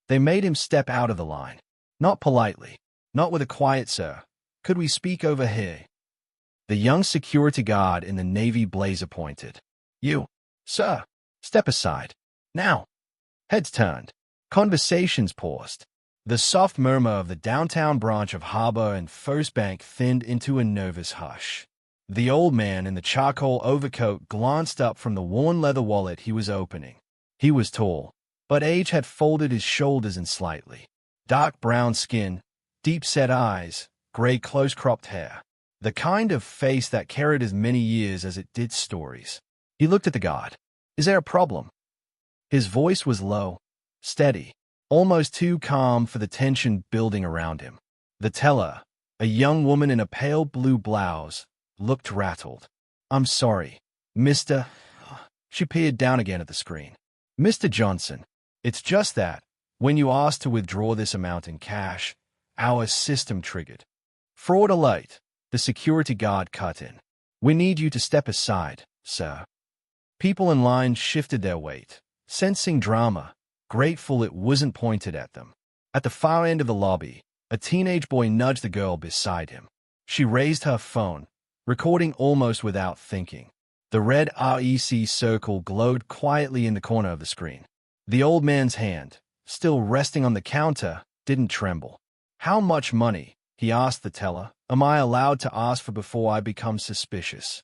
They made him step out of the line. Not politely. Not with a quiet "Sir, could we speak over here?" The young security guard in the navy blazer pointed. "You, sir, step aside. Now." Heads turned. Conversations paused. The soft murmur of the downtown branch of Harbor and First Bank thinned into a nervous hush. The old man in the charcoal overcoat glanced up from the worn leather wallet he was opening. He was tall, but age had folded his shoulders in slightly. Dark brown skin, deep-set eyes, gray close-cropped hair. The kind of face that carried as many years as it did stories. He looked at the guard. "Is there a problem?" His voice was low, steady, almost too calm for the tension building around him. The teller, a young woman in a pale blue blouse, looked rattled. "I'm sorry, Mr." She peered down again at the screen. "Mr. Johnson, it's just that, when you asked to withdraw this amount in cash, our system triggered. Fraud alert," the security guard cut in. "We need you to step aside, sir." People in line shifted their weight, sensing drama, grateful it wasn't pointed at them. At the far end of the lobby, a teenage boy nudged the girl beside him. She raised her phone, recording almost without thinking. The red REC circle glowed quietly in the corner of the screen. The old man's hand, still resting on the counter, didn't tremble. "How much money?" he asked the teller. "Am I allowed to ask for before I become suspicious?"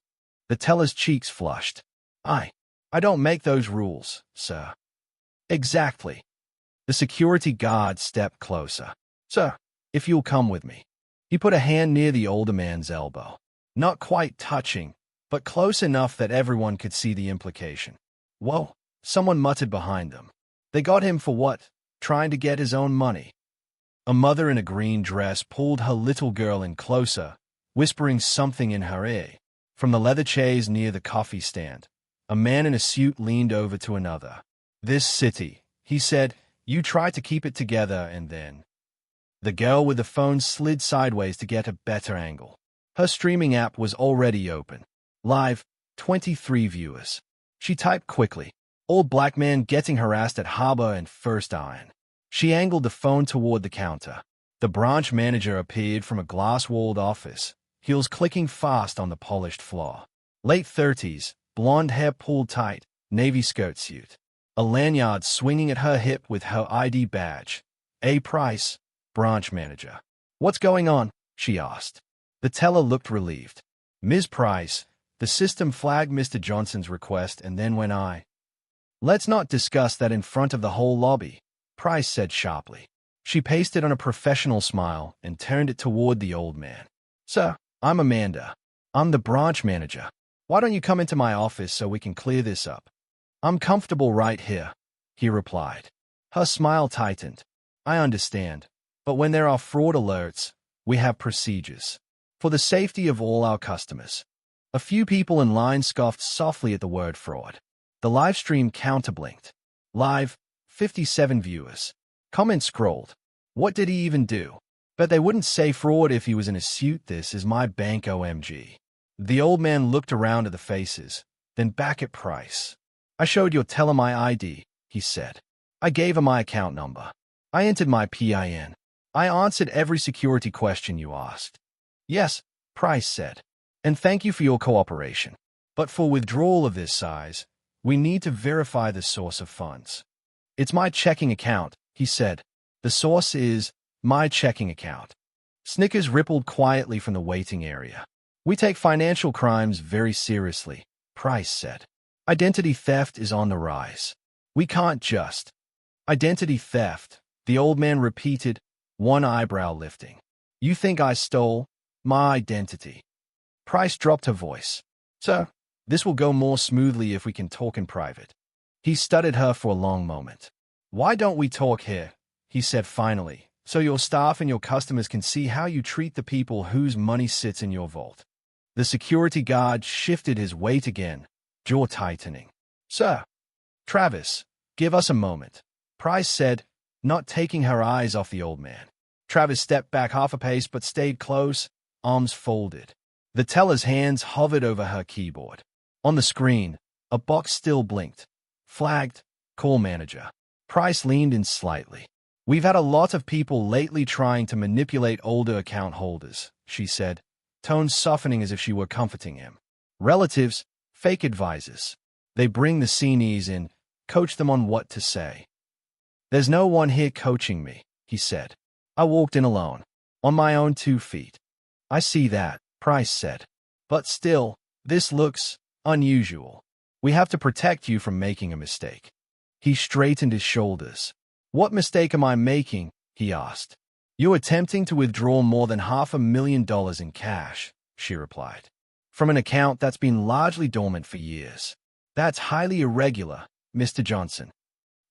The teller's cheeks flushed. I don't make those rules, sir." "Exactly." The security guard stepped closer. "Sir, if you'll come with me." He put a hand near the older man's elbow. Not quite touching, but close enough that everyone could see the implication. "Whoa," someone muttered behind them. "They got him for what? Trying to get his own money." A mother in a green dress pulled her little girl in closer, whispering something in her ear. From the leather chairs near the coffee stand, a man in a suit leaned over to another. "This city," he said, "you try to keep it together and then—" The girl with the phone slid sideways to get a better angle. Her streaming app was already open. Live, 23 viewers. She typed quickly. "Old black man getting harassed at Harbor and First Iron." She angled the phone toward the counter. The branch manager appeared from a glass-walled office, heels clicking fast on the polished floor. Late 30s, blonde hair pulled tight, navy skirt suit. A lanyard swinging at her hip with her ID badge. "A. Price, branch manager." "What's going on?" she asked. The teller looked relieved. "Ms. Price, the system flagged Mr. Johnson's request and then when I—" "Let's not discuss that in front of the whole lobby," Price said sharply. She pasted on a professional smile and turned it toward the old man. "Sir, I'm Amanda. I'm the branch manager. Why don't you come into my office so we can clear this up?" "I'm comfortable right here," he replied. Her smile tightened. "I understand, but when there are fraud alerts, we have procedures. For the safety of all our customers." A few people in line scoffed softly at the word fraud. The live stream counter blinked. Live, 57 viewers. Comments scrolled. "What did he even do? Bet they wouldn't say fraud if he was in a suit. This is my bank, OMG." The old man looked around at the faces, then back at Price. "I showed your teller my ID," he said. "I gave her my account number. I entered my PIN. I answered every security question you asked." "Yes," Price said. "And thank you for your cooperation. But for withdrawal of this size, we need to verify the source of funds." "It's my checking account," he said. "The source is my checking account." Snickers rippled quietly from the waiting area. "We take financial crimes very seriously," Price said. "Identity theft is on the rise. We can't just—" "Identity theft," the old man repeated, one eyebrow lifting. "You think I stole my identity?" Price dropped her voice. "Sir, this will go more smoothly if we can talk in private." He studied her for a long moment. "Why don't we talk here?" he said finally, "so your staff and your customers can see how you treat the people whose money sits in your vault." The security guard shifted his weight again, jaw tightening. "Sir." "Travis, give us a moment," Price said, not taking her eyes off the old man. Travis stepped back half a pace but stayed close, arms folded. The teller's hands hovered over her keyboard. On the screen, a box still blinked. Flagged, call manager. Price leaned in slightly. We've had a lot of people lately trying to manipulate older account holders, she said, tone softening as if she were comforting him. Relatives, fake advisors. They bring the seniors in, coach them on what to say. There's no one here coaching me, he said. I walked in alone, on my own 2 feet. I see that, Price said. But still, this looks unusual. We have to protect you from making a mistake. He straightened his shoulders. What mistake am I making? He asked. You're attempting to withdraw more than $500,000 in cash, she replied. From an account that's been largely dormant for years. That's highly irregular, Mr. Johnson.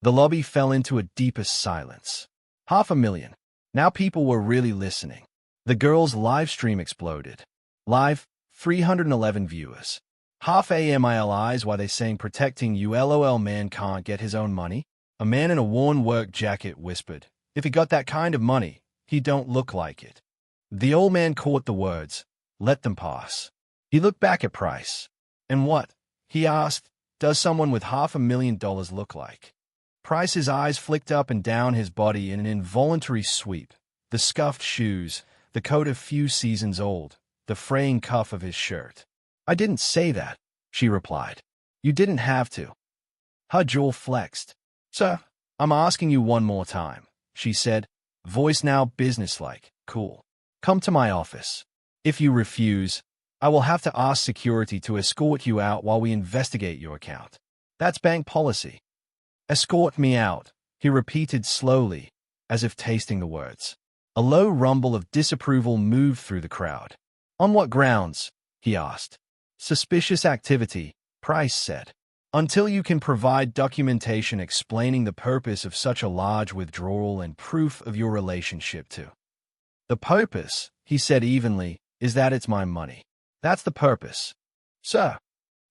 The lobby fell into a deepest silence. $500,000. Now people were really listening. The girl's live stream exploded. Live, 311 viewers. Half AMILIs why they saying protecting you LOL man can't get his own money? A man in a worn work jacket whispered, if he got that kind of money, he don't look like it. The old man caught the words, let them pass. He looked back at Price. And what, he asked, does someone with $500,000 look like? Price's eyes flicked up and down his body in an involuntary sweep. The scuffed shoes, the coat a few seasons old, the fraying cuff of his shirt. I didn't say that, she replied. You didn't have to. Her jaw flexed. Sir, I'm asking you one more time, she said, voice now businesslike. Cool. Come to my office. If you refuse, I will have to ask security to escort you out while we investigate your account. That's bank policy. Escort me out, he repeated slowly, as if tasting the words. A low rumble of disapproval moved through the crowd. On what grounds? He asked. Suspicious activity, Price said. Until you can provide documentation explaining the purpose of such a large withdrawal and proof of your relationship to. The purpose, he said evenly, is that it's my money. That's the purpose. Sir,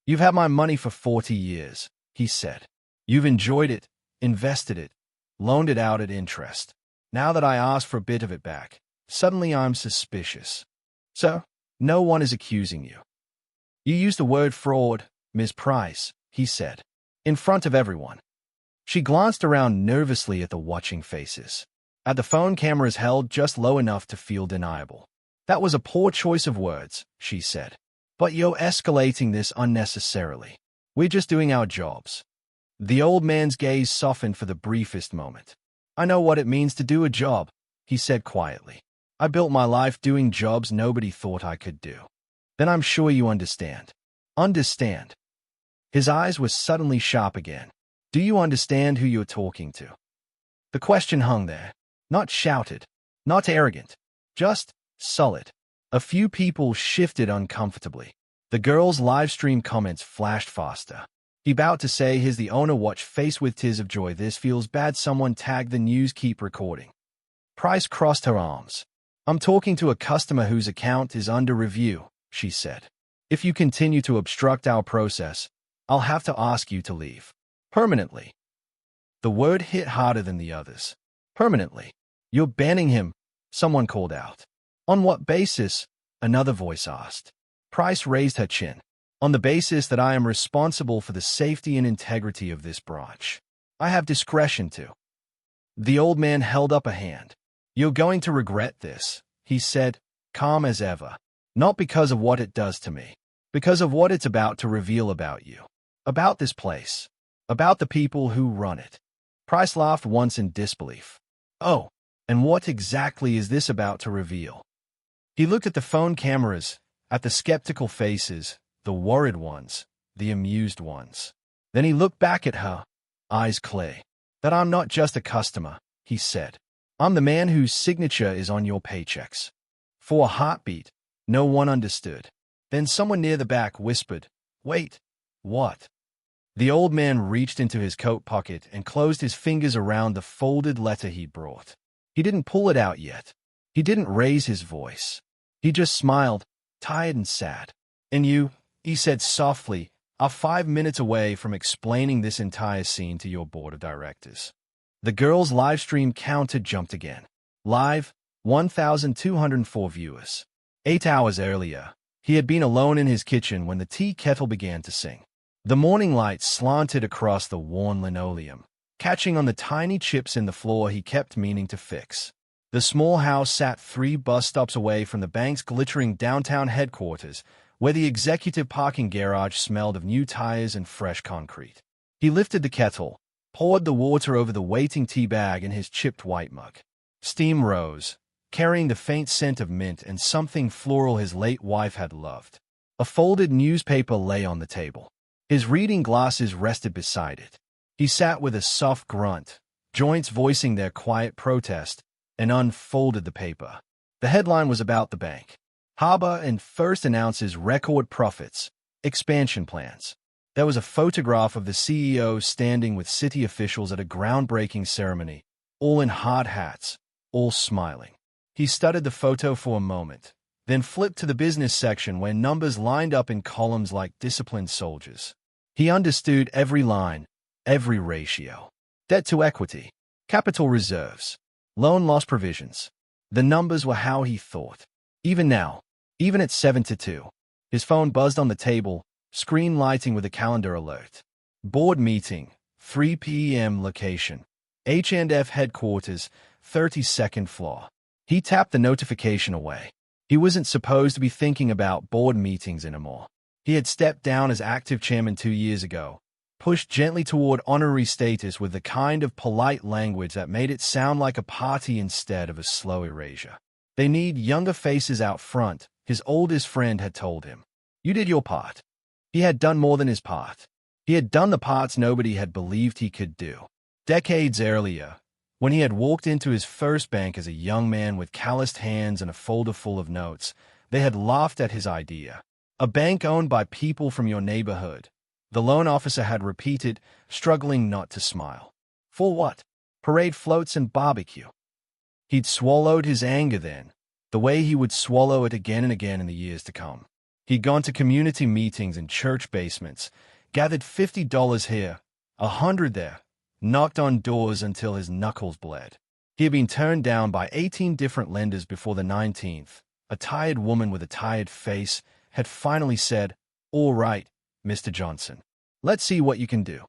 you've had my money for 40 years, he said. You've enjoyed it, invested it, loaned it out at interest. Now that I ask for a bit of it back, suddenly I'm suspicious. Sir, no one is accusing you. You used the word fraud, Ms. Price, he said, in front of everyone. She glanced around nervously at the watching faces. At the phone cameras held just low enough to feel deniable. That was a poor choice of words, she said. But you're escalating this unnecessarily. We're just doing our jobs. The old man's gaze softened for the briefest moment. I know what it means to do a job, he said quietly. I built my life doing jobs nobody thought I could do. Then I'm sure you understand. Understand. His eyes were suddenly sharp again. Do you understand who you're talking to? The question hung there. Not shouted. Not arrogant. Just solid. A few people shifted uncomfortably. The girl's live stream comments flashed faster. He bowed to say here's the owner watch face with tears of joy. This feels bad. Someone tagged the news. Keep recording. Price crossed her arms. I'm talking to a customer whose account is under review, she said. If you continue to obstruct our process, I'll have to ask you to leave. Permanently. The word hit harder than the others. Permanently. You're banning him, someone called out. On what basis? Another voice asked. Price raised her chin. On the basis that I am responsible for the safety and integrity of this branch. I have discretion to. The old man held up a hand. You're going to regret this, he said, calm as ever. Not because of what it does to me. Because of what it's about to reveal about you. About this place. About the people who run it. Price laughed once in disbelief. Oh, and what exactly is this about to reveal? He looked at the phone cameras, at the skeptical faces, the worried ones, the amused ones. Then he looked back at her, eyes clear. That I'm not just a customer, he said. I'm the man whose signature is on your paychecks. For a heartbeat, no one understood. Then someone near the back whispered, Wait, what? The old man reached into his coat pocket and closed his fingers around the folded letter he brought. He didn't pull it out yet. He didn't raise his voice. He just smiled, tired and sad. And you, he said softly, are 5 minutes away from explaining this entire scene to your board of directors. The girl's live stream counter jumped again. Live, 1,204 viewers. 8 hours earlier, he had been alone in his kitchen when the tea kettle began to sing. The morning light slanted across the worn linoleum, catching on the tiny chips in the floor he kept meaning to fix. The small house sat 3 bus stops away from the bank's glittering downtown headquarters, where the executive parking garage smelled of new tires and fresh concrete. He lifted the kettle, poured the water over the waiting tea bag in his chipped white mug. Steam rose, carrying the faint scent of mint and something floral his late wife had loved. A folded newspaper lay on the table. His reading glasses rested beside it. He sat with a soft grunt, joints voicing their quiet protest, and unfolded the paper. The headline was about the bank. Harbor and First announces record profits, expansion plans. There was a photograph of the CEO standing with city officials at a groundbreaking ceremony, all in hard hats, all smiling. He studied the photo for a moment, then flipped to the business section where numbers lined up in columns like disciplined soldiers. He understood every line, every ratio. Debt to equity, capital reserves, loan loss provisions. The numbers were how he thought. Even now, even at 7:02, his phone buzzed on the table, screen lighting with a calendar alert. Board meeting, 3 p.m. location. H&F headquarters, 32nd floor. He tapped the notification away. He wasn't supposed to be thinking about board meetings anymore. He had stepped down as active chairman 2 years ago, pushed gently toward honorary status with the kind of polite language that made it sound like a party instead of a slow erasure. They need younger faces out front, his oldest friend had told him. You did your part. He had done more than his part. He had done the parts nobody had believed he could do. Decades earlier, when he had walked into his first bank as a young man with calloused hands and a folder full of notes, they had laughed at his idea. A bank owned by people from your neighborhood. The loan officer had repeated, struggling not to smile. For what? Parade floats and barbecue. He'd swallowed his anger then, the way he would swallow it again and again in the years to come. He'd gone to community meetings in church basements, gathered $50 here, $100 there, knocked on doors until his knuckles bled. He had been turned down by 18 different lenders before the 19th. A tired woman with a tired face had finally said, "All right, Mr. Johnson. Let's see what you can do."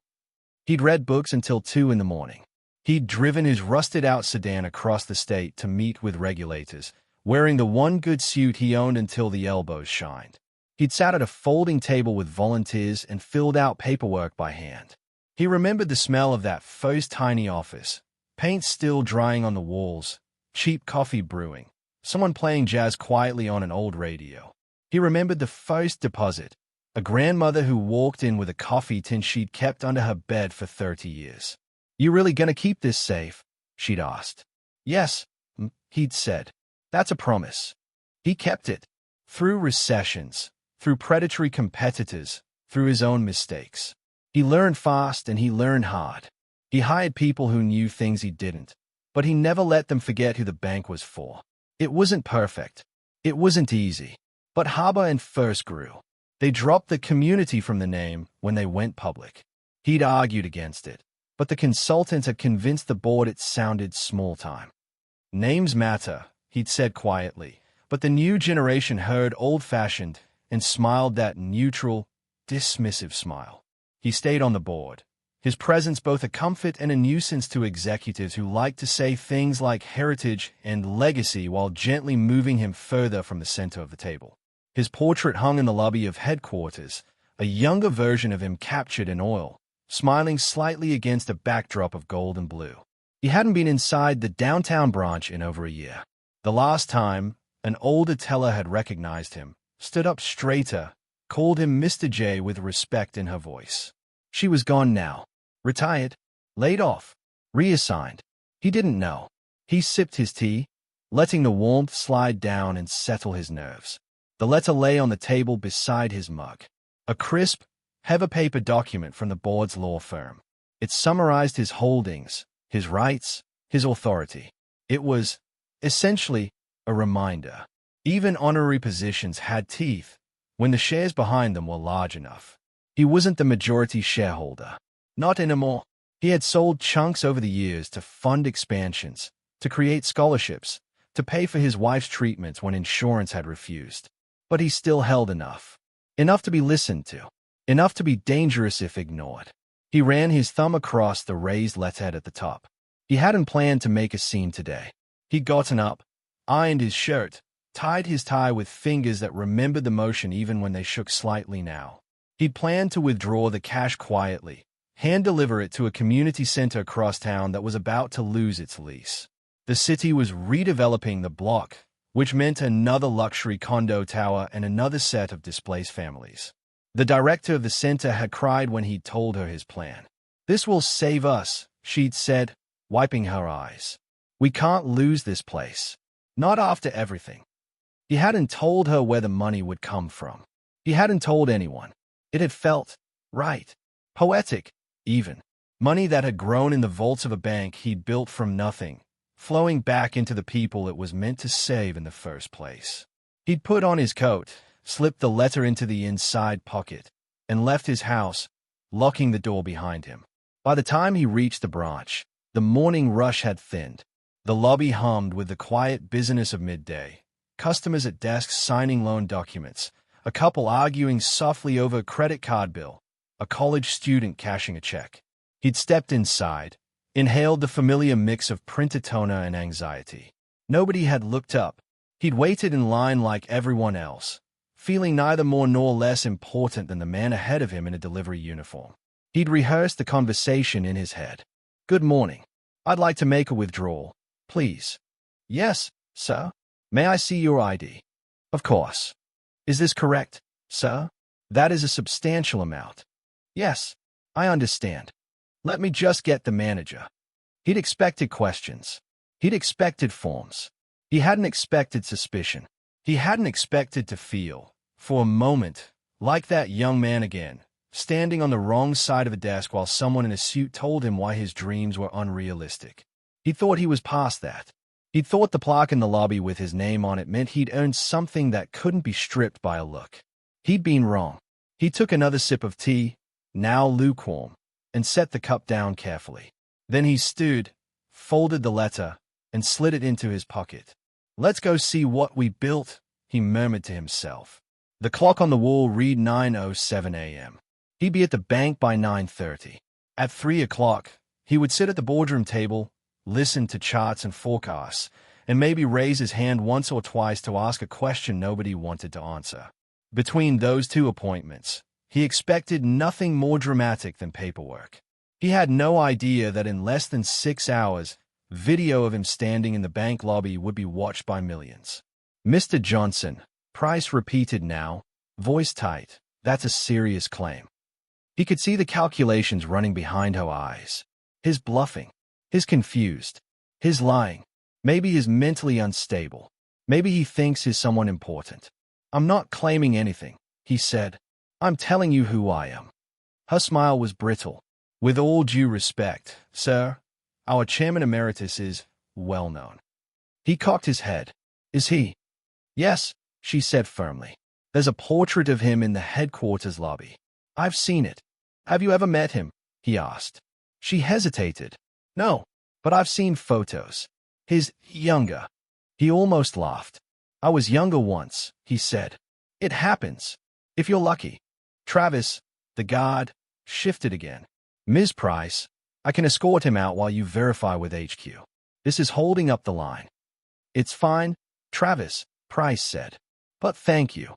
He'd read books until 2 in the morning. He'd driven his rusted-out sedan across the state to meet with regulators, wearing the one good suit he owned until the elbows shined. He'd sat at a folding table with volunteers and filled out paperwork by hand. He remembered the smell of that first tiny office, paint still drying on the walls, cheap coffee brewing, someone playing jazz quietly on an old radio. He remembered the first deposit, a grandmother who walked in with a coffee tin she'd kept under her bed for 30 years. "You really gonna keep this safe?" she'd asked. "Yes," he'd said. "That's a promise." He kept it. Through recessions, through predatory competitors, through his own mistakes. He learned fast and he learned hard. He hired people who knew things he didn't, but he never let them forget who the bank was for. It wasn't perfect. It wasn't easy. But Harbor and First grew. They dropped the community from the name when they went public. He'd argued against it, but the consultants had convinced the board it sounded small time. Names matter, he'd said quietly, but the new generation heard old-fashioned and smiled that neutral, dismissive smile. He stayed on the board, his presence both a comfort and a nuisance to executives who liked to say things like heritage and legacy while gently moving him further from the center of the table. His portrait hung in the lobby of headquarters, a younger version of him captured in oil, smiling slightly against a backdrop of gold and blue. He hadn't been inside the downtown branch in over a year. The last time, an older teller had recognized him, stood up straighter, called him Mr. J with respect in her voice. She was gone now. Retired, laid off, reassigned. He didn't know. He sipped his tea, letting the warmth slide down and settle his nerves. The letter lay on the table beside his mug. A crisp, heavy paper document from the board's law firm. It summarized his holdings, his rights, his authority. It was, essentially, a reminder. Even honorary positions had teeth, when the shares behind them were large enough. He wasn't the majority shareholder. Not anymore. He had sold chunks over the years to fund expansions, to create scholarships, to pay for his wife's treatments when insurance had refused. But he still held enough. Enough to be listened to. Enough to be dangerous if ignored. He ran his thumb across the raised letterhead at the top. He hadn't planned to make a scene today. He'd gotten up, ironed his shirt, tied his tie with fingers that remembered the motion even when they shook slightly now. He'd planned to withdraw the cash quietly, hand-deliver it to a community center across town that was about to lose its lease. The city was redeveloping the block, which meant another luxury condo tower and another set of displaced families. The director of the center had cried when he'd told her his plan. "This will save us," she'd said, wiping her eyes. "We can't lose this place. Not after everything." He hadn't told her where the money would come from. He hadn't told anyone. It had felt right. Poetic, even. Money that had grown in the vaults of a bank he'd built from nothing, flowing back into the people it was meant to save in the first place. He'd put on his coat, slipped the letter into the inside pocket, and left his house, locking the door behind him. By the time he reached the branch, the morning rush had thinned. The lobby hummed with the quiet business of midday. Customers at desks signing loan documents, a couple arguing softly over a credit card bill, a college student cashing a check. He'd stepped inside, inhaled the familiar mix of printed toner and anxiety. Nobody had looked up. He'd waited in line like everyone else, feeling neither more nor less important than the man ahead of him in a delivery uniform. He'd rehearsed the conversation in his head. "Good morning. I'd like to make a withdrawal, please." "Yes, sir. May I see your ID?" "Of course." "Is this correct, sir?" "That is a substantial amount." "Yes, I understand. Let me just get the manager." He'd expected questions. He'd expected forms. He hadn't expected suspicion. He hadn't expected to feel, for a moment, like that young man again, standing on the wrong side of a desk while someone in a suit told him why his dreams were unrealistic. He thought he was past that. He'd thought the plaque in the lobby with his name on it meant he'd earned something that couldn't be stripped by a look. He'd been wrong. He took another sip of tea, now lukewarm, and set the cup down carefully. Then he stood, folded the letter, and slid it into his pocket. "Let's go see what we built," he murmured to himself. The clock on the wall read 9:07 a.m. He'd be at the bank by 9:30. At 3 o'clock, he would sit at the boardroom table, listen to charts and forecasts, and maybe raise his hand once or twice to ask a question nobody wanted to answer. Between those two appointments, he expected nothing more dramatic than paperwork. He had no idea that in less than 6 hours, video of him standing in the bank lobby would be watched by millions. "Mr. Johnson," Price repeated now, voice tight. "That's a serious claim." He could see the calculations running behind her eyes. His bluffing. His confused. His lying. Maybe he's mentally unstable. Maybe he thinks he's someone important. "I'm not claiming anything," he said. "I'm telling you who I am." Her smile was brittle. "With all due respect, sir, our chairman emeritus is well known." He cocked his head. "Is he?" "Yes," she said firmly. "There's a portrait of him in the headquarters lobby. I've seen it." "Have you ever met him?" he asked. She hesitated. "No, but I've seen photos. He's younger." He almost laughed. "I was younger once," he said. "It happens. If you're lucky." Travis, the guard, shifted again. "Ms. Price, I can escort him out while you verify with HQ. This is holding up the line." "It's fine, Travis," Price said. "But thank you."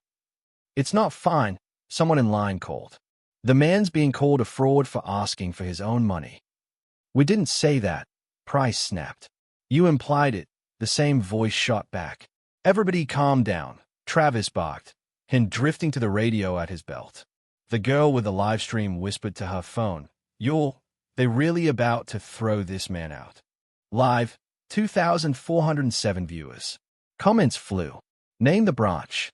"It's not fine," someone in line called. "The man's being called a fraud for asking for his own money." "We didn't say that," Price snapped. "You implied it," the same voice shot back. "Everybody calm down," Travis barked, hand drifting to the radio at his belt. The girl with the live stream whispered to her phone, "They're really about to throw this man out." Live, 2,407 viewers. Comments flew. "Name the branch.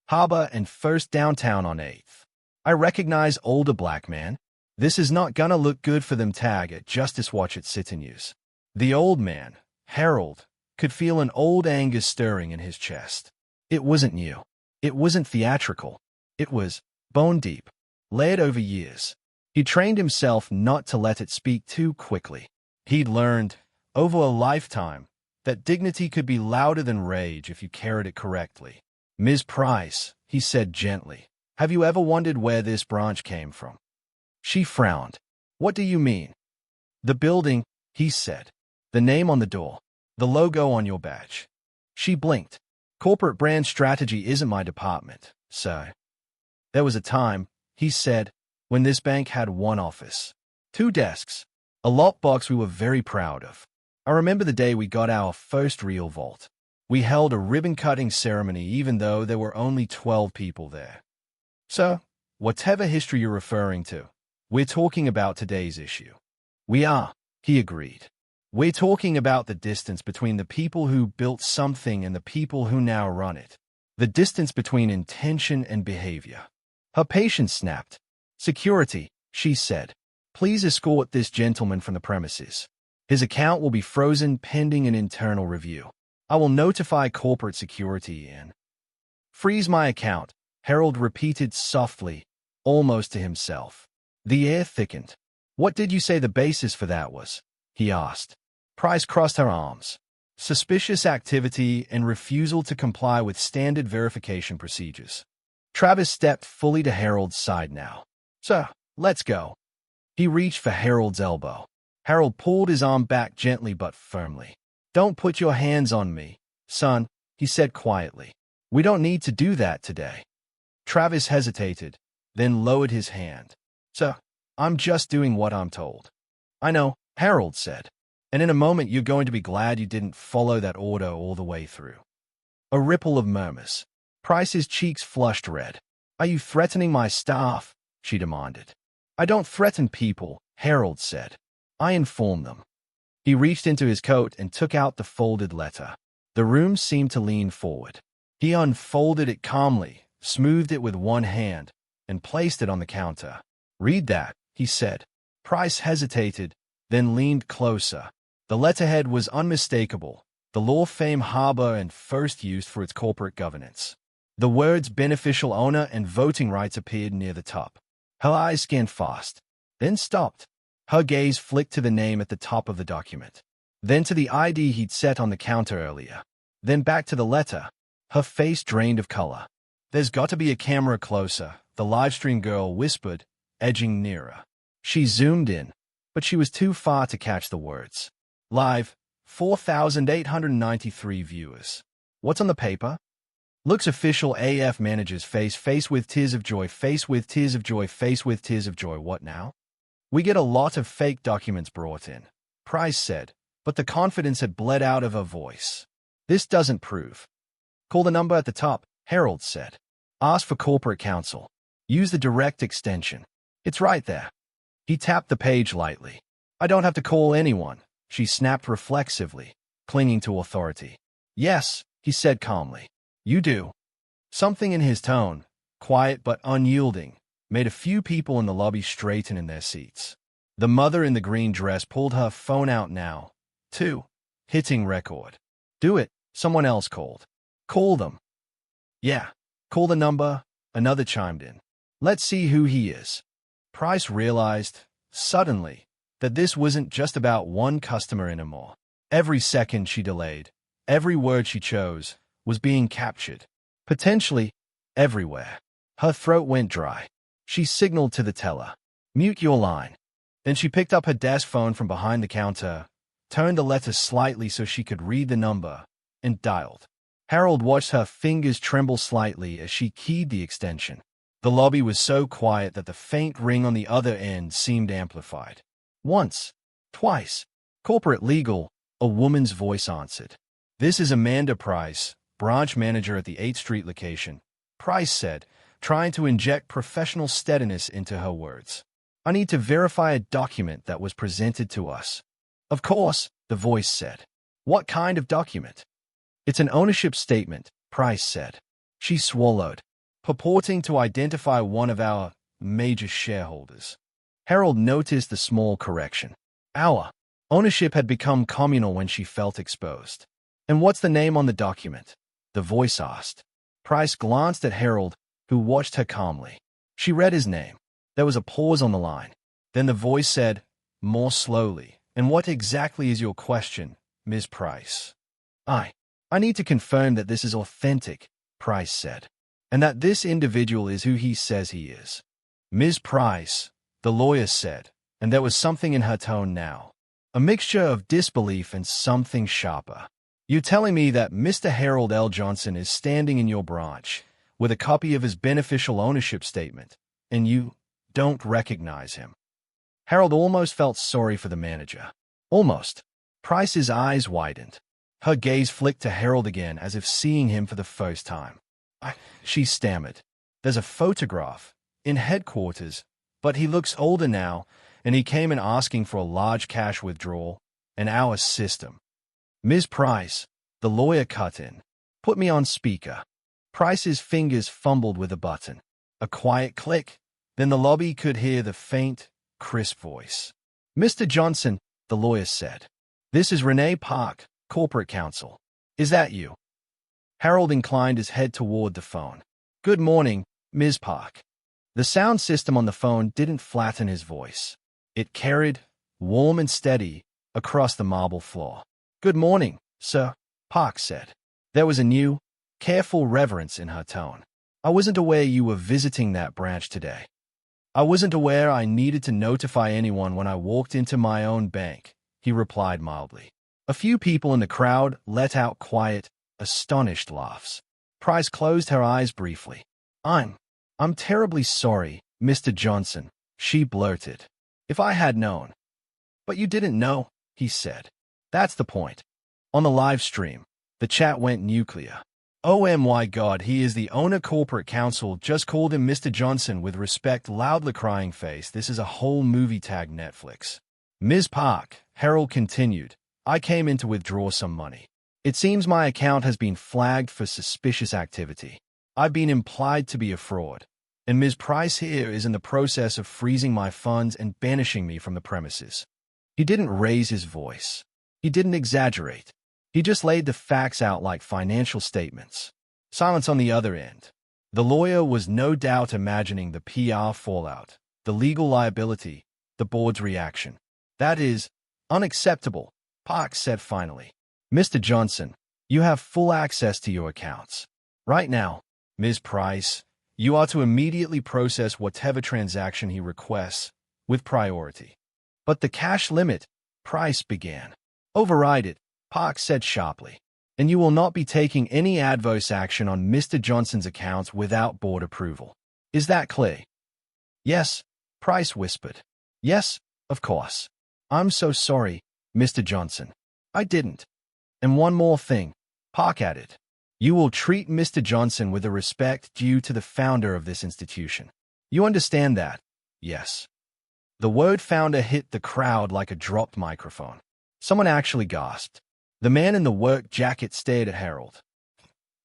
Harbor and First downtown on 8th. I recognize older black man. This is not gonna look good for them tag at Justice Watch at City News." The old man, Harold, could feel an old anger stirring in his chest. It wasn't new. It wasn't theatrical. It was bone deep, layered over years. He trained himself not to let it speak too quickly. He'd learned, over a lifetime, that dignity could be louder than rage if you carried it correctly. "Ms. Price," he said gently, "have you ever wondered where this branch came from?" She frowned. What do you mean? The building, he said. The name on the door. The logo on your badge. She blinked. Corporate brand strategy isn't my department, sir. There was a time, he said, when this bank had one office, 2 desks, a lockbox we were very proud of. I remember the day we got our first real vault. We held a ribbon-cutting ceremony even though there were only 12 people there. So, whatever history you're referring to, we're talking about today's issue. We are, he agreed. We're talking about the distance between the people who built something and the people who now run it. The distance between intention and behavior. Her patience snapped. Security, she said. Please escort this gentleman from the premises. His account will be frozen pending an internal review. I will notify corporate security and freeze my account, Harold repeated softly, almost to himself. The air thickened. What did you say the basis for that was? He asked. Price crossed her arms. Suspicious activity and refusal to comply with standard verification procedures. Travis stepped fully to Harold's side now. Sir, let's go. He reached for Harold's elbow. Harold pulled his arm back gently but firmly. Don't put your hands on me, son, he said quietly. We don't need to do that today. Travis hesitated, then lowered his hand. Sir, I'm just doing what I'm told. I know, Harold said. And in a moment you're going to be glad you didn't follow that order all the way through. A ripple of murmurs. Price's cheeks flushed red. Are you threatening my staff? She demanded. I don't threaten people, Harold said. I inform them. He reached into his coat and took out the folded letter. The room seemed to lean forward. He unfolded it calmly, smoothed it with one hand, and placed it on the counter. Read that, he said. Price hesitated, then leaned closer. The letterhead was unmistakable, the law firm Harbor and first used for its corporate governance. The words beneficial owner and voting rights appeared near the top. Her eyes scanned fast, then stopped. Her gaze flicked to the name at the top of the document, then to the ID he'd set on the counter earlier, then back to the letter. Her face drained of color. There's got to be a camera closer, the livestream girl whispered, edging nearer. She zoomed in, but she was too far to catch the words. Live, 4,893 viewers. What's on the paper? Looks official AF manager's face with tears of joy, face with tears of joy, face with tears of joy. What now? We get a lot of fake documents brought in, Price said, but the confidence had bled out of her voice. This doesn't prove. Call the number at the top, Harold said. Ask for corporate counsel. Use the direct extension. It's right there. He tapped the page lightly. I don't have to call anyone, she snapped reflexively, clinging to authority. Yes, he said calmly. You do. Something in his tone, quiet but unyielding, made a few people in the lobby straighten in their seats. The mother in the green dress pulled her phone out now, too, hitting record. Do it, someone else called. Call them. Yeah, call the number, another chimed in. Let's see who he is. Price realized, suddenly, that this wasn't just about one customer anymore. Every second she delayed, every word she chose, was being captured. Potentially, everywhere. Her throat went dry. She signaled to the teller. Mute your line. Then she picked up her desk phone from behind the counter, turned the letter slightly so she could read the number, and dialed. Harold watched her fingers tremble slightly as she keyed the extension. The lobby was so quiet that the faint ring on the other end seemed amplified. Once, twice. Corporate legal, a woman's voice answered. This is Amanda Price, branch manager at the 8th Street location, Price said, trying to inject professional steadiness into her words. I need to verify a document that was presented to us. Of course, the voice said. What kind of document? It's an ownership statement, Price said. She swallowed, purporting to identify one of our major shareholders. Harold noticed the small correction. Our ownership had become communal when she felt exposed. And what's the name on the document? The voice asked. Price glanced at Harold, who watched her calmly. She read his name. There was a pause on the line. Then the voice said, more slowly, and what exactly is your question, Ms. Price? I need to confirm that this is authentic, Price said, and that this individual is who he says he is. Ms. Price, the lawyer said, and there was something in her tone now. A mixture of disbelief and something sharper. "You telling me that Mr. Harold L. Johnson is standing in your branch with a copy of his beneficial ownership statement, and you don't recognize him?" Harold almost felt sorry for the manager. Almost. Price's eyes widened. Her gaze flicked to Harold again as if seeing him for the first time. She stammered. "There's a photograph in headquarters, but he looks older now, and he came in asking for a large cash withdrawal in our system." "Ms. Price," the lawyer cut in. "Put me on speaker." Price's fingers fumbled with a button. A quiet click. Then the lobby could hear the faint, crisp voice. "Mr. Johnson," the lawyer said. "This is Renee Park, corporate counsel. Is that you?" Harold inclined his head toward the phone. "Good morning, Ms. Park." The sound system on the phone didn't flatten his voice. It carried, warm and steady, across the marble floor. "Good morning, sir," Park said. There was a new, careful reverence in her tone. "I wasn't aware you were visiting that branch today. I wasn't aware I needed to notify anyone when I walked into my own bank," he replied mildly. A few people in the crowd let out quiet, astonished laughs. Price closed her eyes briefly. I'm terribly sorry, Mr. Johnson," she blurted. "If I had known." "But you didn't know," he said. "That's the point." On the live stream, the chat went nuclear. "Oh my God, he is the owner corporate counsel, just called him Mr. Johnson with respect, loudly crying face. This is a whole movie tag Netflix." "Ms. Park," Harold continued, "I came in to withdraw some money. It seems my account has been flagged for suspicious activity. I've been implied to be a fraud, and Ms. Price here is in the process of freezing my funds and banishing me from the premises." He didn't raise his voice. He didn't exaggerate. He just laid the facts out like financial statements. Silence on the other end. The lawyer was no doubt imagining the PR fallout, the legal liability, the board's reaction. "That is unacceptable," Park said finally. "Mr. Johnson, you have full access to your accounts. Right now, Ms. Price, you are to immediately process whatever transaction he requests, with priority." "But the cash limit," Price began. "Override it," Park said sharply. "And you will not be taking any adverse action on Mr. Johnson's accounts without board approval. Is that clear?" "Yes," Price whispered. "Yes, of course. I'm so sorry, Mr. Johnson. I didn't." "And one more thing," Park added. "You will treat Mr. Johnson with the respect due to the founder of this institution. You understand that?" "Yes." The word founder hit the crowd like a dropped microphone. Someone actually gasped. The man in the work jacket stared at Harold.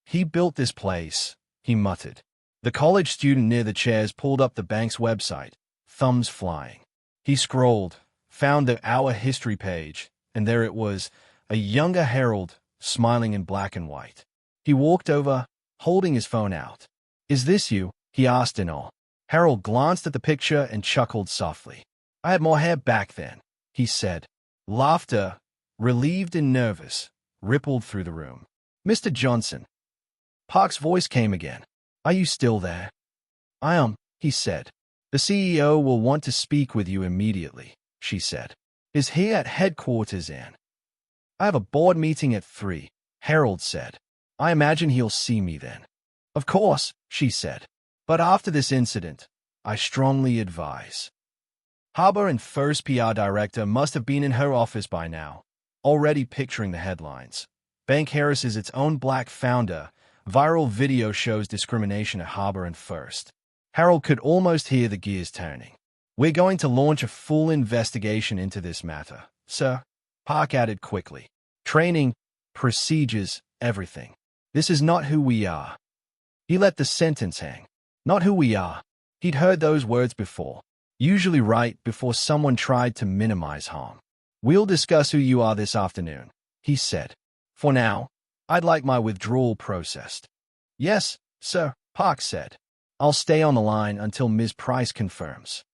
"He built this place," he muttered. The college student near the chairs pulled up the bank's website, thumbs flying. He scrolled, found the Our History page, and there it was, a younger Harold, smiling in black and white. He walked over, holding his phone out. "Is this you?" he asked in awe. Harold glanced at the picture and chuckled softly. "I had more hair back then," he said. Laughter, relieved and nervous, rippled through the room. "Mr. Johnson." Park's voice came again. "Are you still there?" "I am," he said. "The CEO will want to speak with you immediately," she said. "Is he at headquarters, Anne?" "I have a board meeting at 3, Harold said. "I imagine he'll see me then." "Of course," she said. "But after this incident, I strongly advise." Harbor and First PR director must have been in her office by now, already picturing the headlines. Bank Harris is its own black founder. Viral video shows discrimination at Harbor and First. Harold could almost hear the gears turning. "We're going to launch a full investigation into this matter, sir," Park added quickly. "Training, procedures, everything. This is not who we are." He let the sentence hang. Not who we are. He'd heard those words before. Usually right before someone tried to minimize harm. "We'll discuss who you are this afternoon," he said. "For now, I'd like my withdrawal processed." "Yes, sir," Park said. "I'll stay on the line until Ms. Price confirms."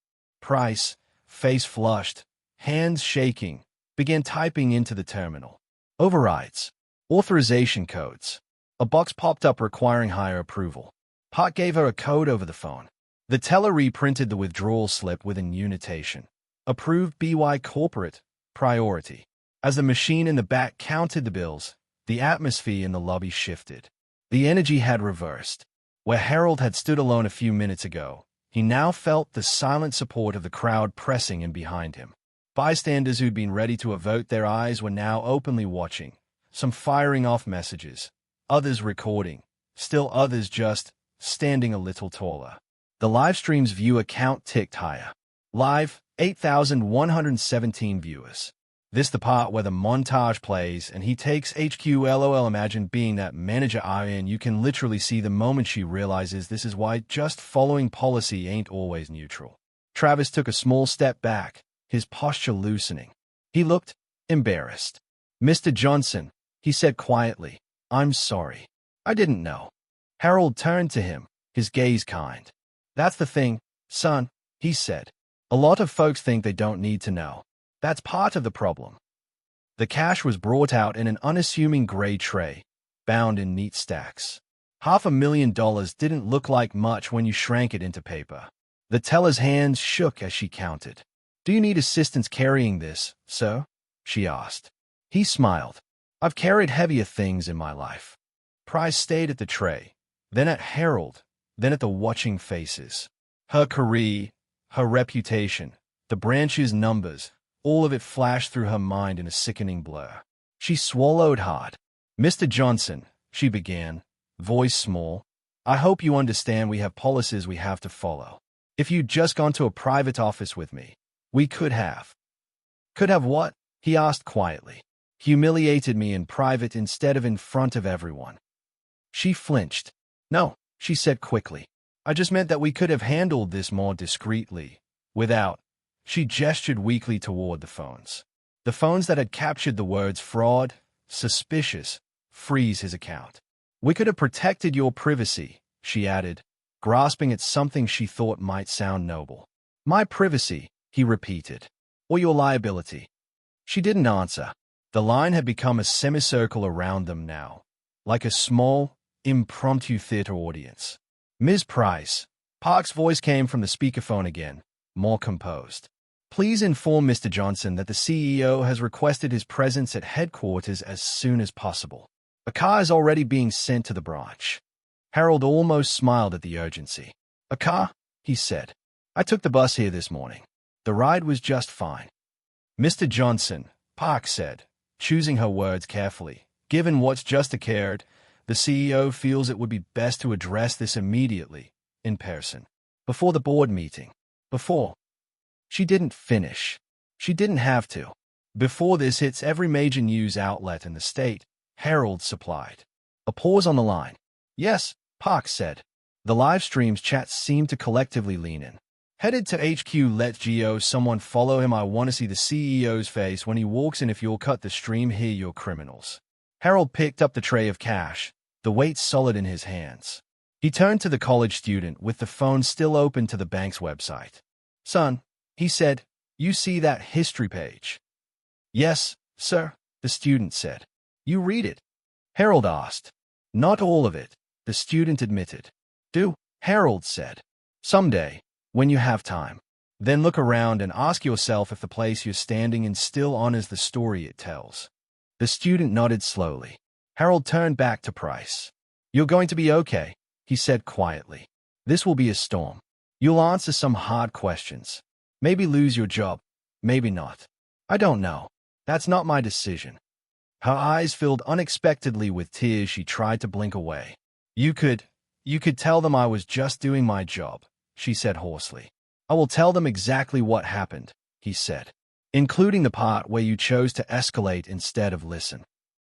Price, face flushed, hands shaking, began typing into the terminal. Overrides. Authorization codes. A box popped up requiring higher approval. Park gave her a code over the phone. The teller reprinted the withdrawal slip with an annotation. Approved BY corporate. Priority. As the machine in the back counted the bills, the atmosphere in the lobby shifted. The energy had reversed. Where Harold had stood alone a few minutes ago, he now felt the silent support of the crowd pressing in behind him. Bystanders who'd been ready to avert their eyes were now openly watching, some firing off messages, others recording, still others just standing a little taller. The livestream's viewer count ticked higher. Live, 8,117 viewers. This the part where the montage plays and he takes HQ. LOL. Imagine being that manager and you can literally see the moment she realizes this is why just following policy ain't always neutral. Travis took a small step back, his posture loosening. He looked embarrassed. Mr. Johnson, he said quietly, I'm sorry. I didn't know. Harold turned to him, his gaze kind. That's the thing, son, he said. A lot of folks think they don't need to know. That's part of the problem. The cash was brought out in an unassuming gray tray, bound in neat stacks. $500,000 didn't look like much when you shrank it into paper. The teller's hands shook as she counted. Do you need assistance carrying this, sir? She asked. He smiled. I've carried heavier things in my life. Price stayed at the tray, then at Harold, then at the watching faces. Her career, her reputation, the branch's numbers, all of it flashed through her mind in a sickening blur. She swallowed hard. Mr. Johnson, she began, voice small, I hope you understand we have policies we have to follow. If you'd just gone to a private office with me, we could have. Could have what? He asked quietly. Humiliated me in private instead of in front of everyone. She flinched. No, she said quickly. I just meant that we could have handled this more discreetly, without. She gestured weakly toward the phones. The phones that had captured the words fraud, suspicious, freeze his account. We could have protected your privacy, she added, grasping at something she thought might sound noble. My privacy, he repeated. Or your liability. She didn't answer. The line had become a semicircle around them now, like a small, impromptu theater audience. Ms. Price. Park's voice came from the speakerphone again, more composed. Please inform Mr. Johnson that the CEO has requested his presence at headquarters as soon as possible. A car is already being sent to the branch. Harold almost smiled at the urgency. A car? He said. I took the bus here this morning. The ride was just fine. Mr. Johnson, Park said, choosing her words carefully. Given what's just occurred, the CEO feels it would be best to address this immediately, in person. Before the board meeting. Before. She didn't finish. She didn't have to. Before this hits every major news outlet in the state, Harold supplied. A pause on the line. Yes, Park said. The live stream's chats seemed to collectively lean in. Headed to HQ, let Geo someone follow him. I want to see the CEO's face when he walks in. If you'll cut the stream here, you're criminals. Harold picked up the tray of cash, the weight solid in his hands. He turned to the college student with the phone still open to the bank's website. Son, he said, you see that history page? Yes, sir, the student said. You read it? Harold asked. Not all of it, the student admitted. Do, Harold said. Someday, when you have time. Then look around and ask yourself if the place you're standing in still honors the story it tells. The student nodded slowly. Harold turned back to Price. You're going to be okay, he said quietly. This will be a storm. You'll answer some hard questions. Maybe lose your job. Maybe not. I don't know. That's not my decision. Her eyes filled unexpectedly with tears. She tried to blink away. You could tell them I was just doing my job, she said hoarsely. I will tell them exactly what happened, he said, including the part where you chose to escalate instead of listen.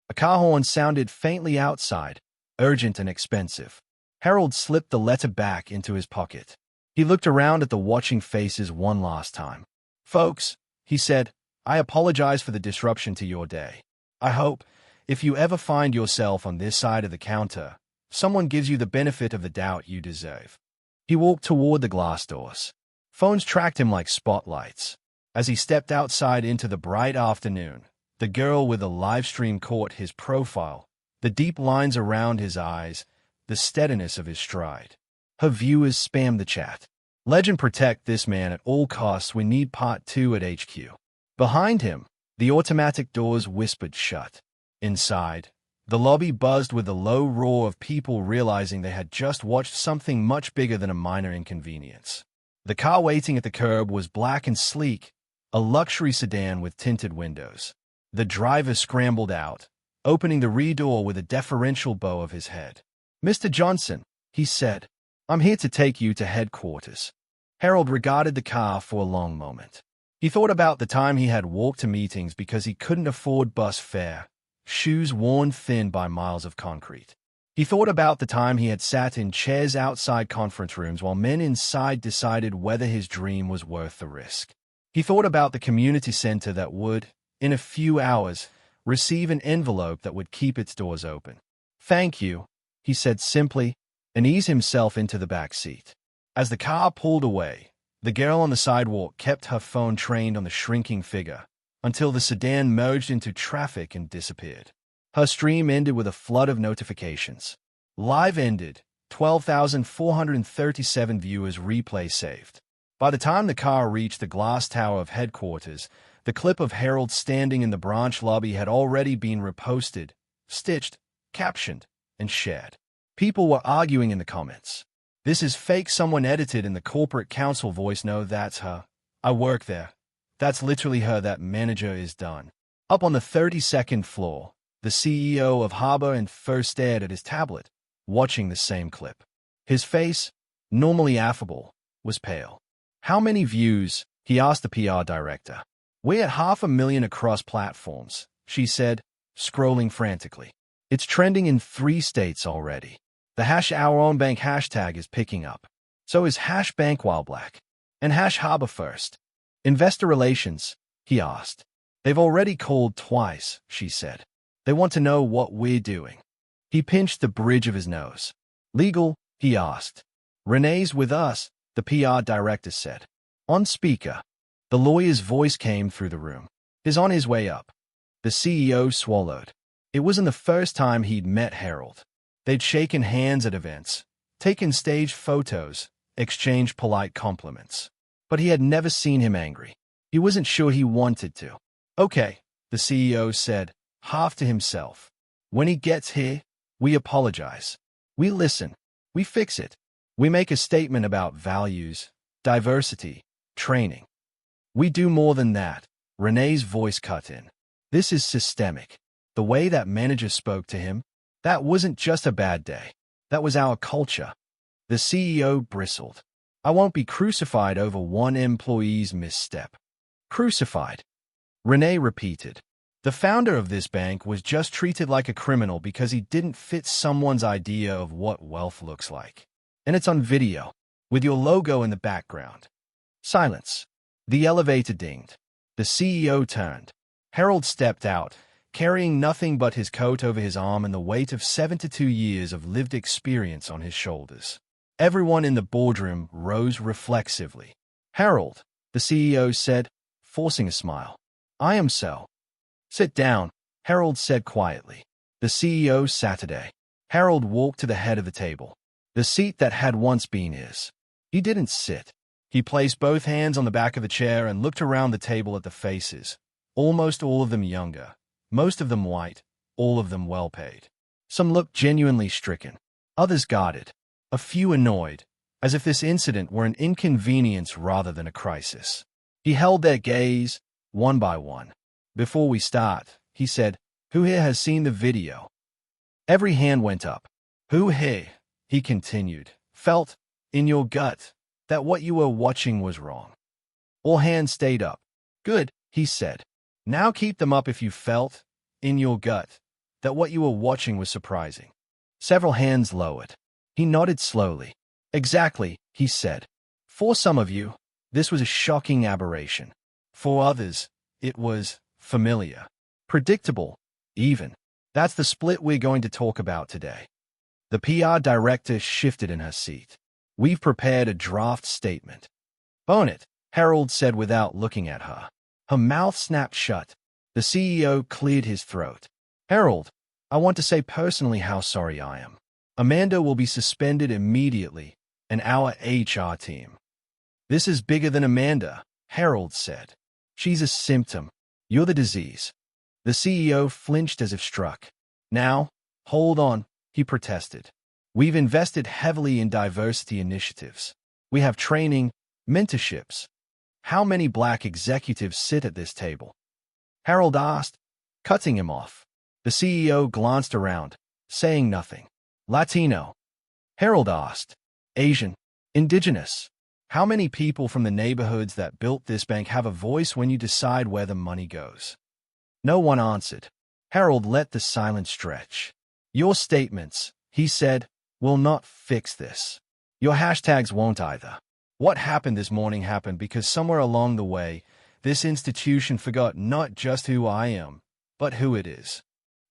A car horn sounded faintly outside, urgent and expensive. Harold slipped the letter back into his pocket. He looked around at the watching faces one last time. Folks, he said, I apologize for the disruption to your day. I hope, if you ever find yourself on this side of the counter, someone gives you the benefit of the doubt you deserve. He walked toward the glass doors. Phones tracked him like spotlights. As he stepped outside into the bright afternoon, the girl with the live stream caught his profile, the deep lines around his eyes, the steadiness of his stride. Her viewers spammed the chat. Legend protect this man at all costs. We need part 2 at HQ. Behind him, the automatic doors whispered shut. Inside, the lobby buzzed with the low roar of people realizing they had just watched something much bigger than a minor inconvenience. The car waiting at the curb was black and sleek, a luxury sedan with tinted windows. The driver scrambled out, opening the rear door with a deferential bow of his head. "Mr. Johnson," he said, "I'm here to take you to headquarters." Harold regarded the car for a long moment. He thought about the time he had walked to meetings because he couldn't afford bus fare, shoes worn thin by miles of concrete. He thought about the time he had sat in chairs outside conference rooms while men inside decided whether his dream was worth the risk. He thought about the community center that would, in a few hours, receive an envelope that would keep its doors open. "Thank you," he said simply, and eased himself into the back seat. As the car pulled away, the girl on the sidewalk kept her phone trained on the shrinking figure until the sedan merged into traffic and disappeared. Her stream ended with a flood of notifications. Live ended, 12,437 viewers, replay saved. By the time the car reached the glass tower of headquarters, the clip of Harold standing in the branch lobby had already been reposted, stitched, captioned, and shared. People were arguing in the comments. "This is fake," someone edited in the corporate counsel voice. "No, that's her. I work there. That's literally her. That manager is done." Up on the 32nd floor, the CEO of Harbor and First stared at his tablet, watching the same clip. His face, normally affable, was pale. "How many views?" he asked the PR director. "We're at 500,000 across platforms," she said, scrolling frantically. "It's trending in 3 states already. The #OurOwnBank hashtag is picking up. So is #BankWhileBlack. And #HarborFirst. Investor relations?" he asked. "They've already called twice," she said. "They want to know what we're doing." He pinched the bridge of his nose. "Legal?" he asked. "Renee's with us," the PR director said. On speaker, the lawyer's voice came through the room. "He's on his way up." The CEO swallowed. It wasn't the first time he'd met Harold. They'd shaken hands at events, taken staged photos, exchanged polite compliments. But he had never seen him angry. He wasn't sure he wanted to. "Okay," the CEO said, half to himself. "When he gets here, we apologize. We listen. We fix it. We make a statement about values, diversity, training. We do more than that." Renee's voice cut in. "This is systemic. The way that manager spoke to him, that wasn't just a bad day. That was our culture." The CEO bristled. "I won't be crucified over one employee's misstep." "Crucified?" Renee repeated. "The founder of this bank was just treated like a criminal because he didn't fit someone's idea of what wealth looks like. And it's on video, with your logo in the background." Silence. The elevator dinged. The CEO turned. Harold stepped out, carrying nothing but his coat over his arm and the weight of 72 years of lived experience on his shoulders. Everyone in the boardroom rose reflexively. "Harold," the CEO said, forcing a smile. "I am so." "Sit down," Harold said quietly. The CEO sat today. Harold walked to the head of the table, the seat that had once been his. He didn't sit. He placed both hands on the back of the chair and looked around the table at the faces, almost all of them younger, most of them white, all of them well-paid. Some looked genuinely stricken, others guarded, a few annoyed, as if this incident were an inconvenience rather than a crisis. He held their gaze, one by one. "Before we start," he said, "who here has seen the video?" Every hand went up. "Who here," he continued, "felt, in your gut, that what you were watching was wrong?" All hands stayed up. "Good," he said. "Now keep them up if you felt, in your gut, that what you were watching was surprising." Several hands lowered. He nodded slowly. "Exactly," he said. "For some of you, this was a shocking aberration. For others, it was familiar, predictable, even. That's the split we're going to talk about today." The PR director shifted in her seat. "We've prepared a draft statement." "Own it," Harold said without looking at her. Her mouth snapped shut. The CEO cleared his throat. "Harold, I want to say personally how sorry I am. Amanda will be suspended immediately, and our HR team." This is bigger than Amanda, Harold said. She's a symptom. You're the disease. The CEO flinched as if struck. Now, hold on, he protested. We've invested heavily in diversity initiatives. We have training, mentorships. How many black executives sit at this table? Harold asked, cutting him off. The CEO glanced around, saying nothing. Latino? Harold asked. Asian? Indigenous? How many people from the neighborhoods that built this bank have a voice when you decide where the money goes? No one answered. Harold let the silence stretch. Your statements, he said, will not fix this. Your hashtags won't either. What happened this morning happened because somewhere along the way, this institution forgot not just who I am, but who it is.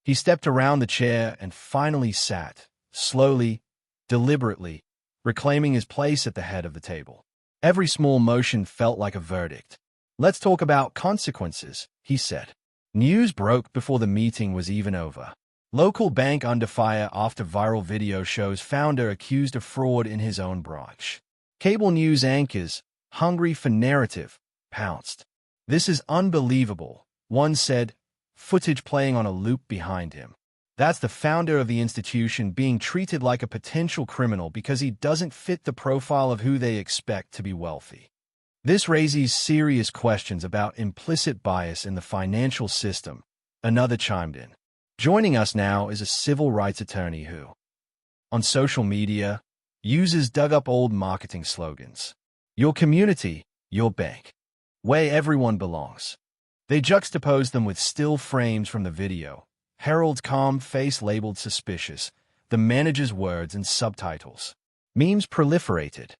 He stepped around the chair and finally sat, slowly, deliberately, reclaiming his place at the head of the table. Every small motion felt like a verdict. Let's talk about consequences, he said. News broke before the meeting was even over. Local bank under fire after viral video shows founder accused of fraud in his own branch. Cable news anchors, hungry for narrative, pounced. This is unbelievable, one said, footage playing on a loop behind him. That's the founder of the institution being treated like a potential criminal because he doesn't fit the profile of who they expect to be wealthy. This raises serious questions about implicit bias in the financial system, another chimed in. Joining us now is a civil rights attorney who, on social media, users dug up old marketing slogans. Your community, your bank. Where everyone belongs. They juxtaposed them with still frames from the video. Harold's calm face labeled suspicious, the manager's words and subtitles. Memes proliferated.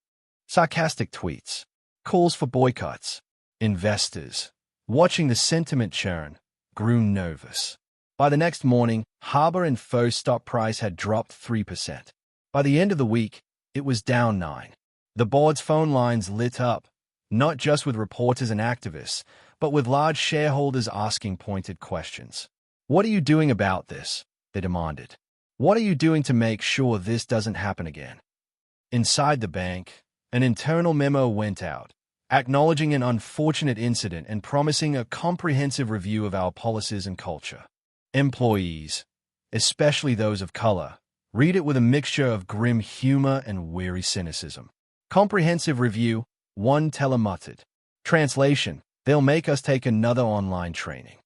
Sarcastic tweets. Calls for boycotts. Investors, watching the sentiment churn, grew nervous. By the next morning, Harbor and Fo's stock price had dropped 3%. By the end of the week, it was down 9%. The board's phone lines lit up, not just with reporters and activists, but with large shareholders asking pointed questions. What are you doing about this? They demanded. What are you doing to make sure this doesn't happen again? Inside the bank, an internal memo went out, acknowledging an unfortunate incident and promising a comprehensive review of our policies and culture. Employees, especially those of color, read it with a mixture of grim humor and weary cynicism. Comprehensive review, one teller muttered. Translation, they'll make us take another online training.